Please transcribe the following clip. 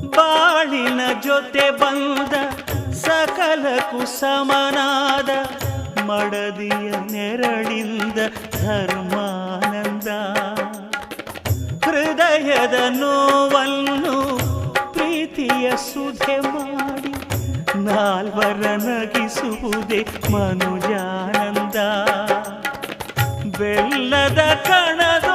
ಬಾಳಿನ ಜೊತೆ ಬಂದ ಸಕಲಕ್ಕೂ ಸಮನಾದ ಮಡದಿಯ ನೆರಳಿಂದ ಧರ್ಮಾನಂದ. ಹೃದಯದ ನೋವನ್ನು ಪ್ರೀತಿಯ ಸುಧೆ ಮಾಡಿ ನಾಲ್ವರ ನಗಿಸುವುದೇ ಮನುಜಾನಂದ. ಬೆಲ್ಲದ ಕಣದ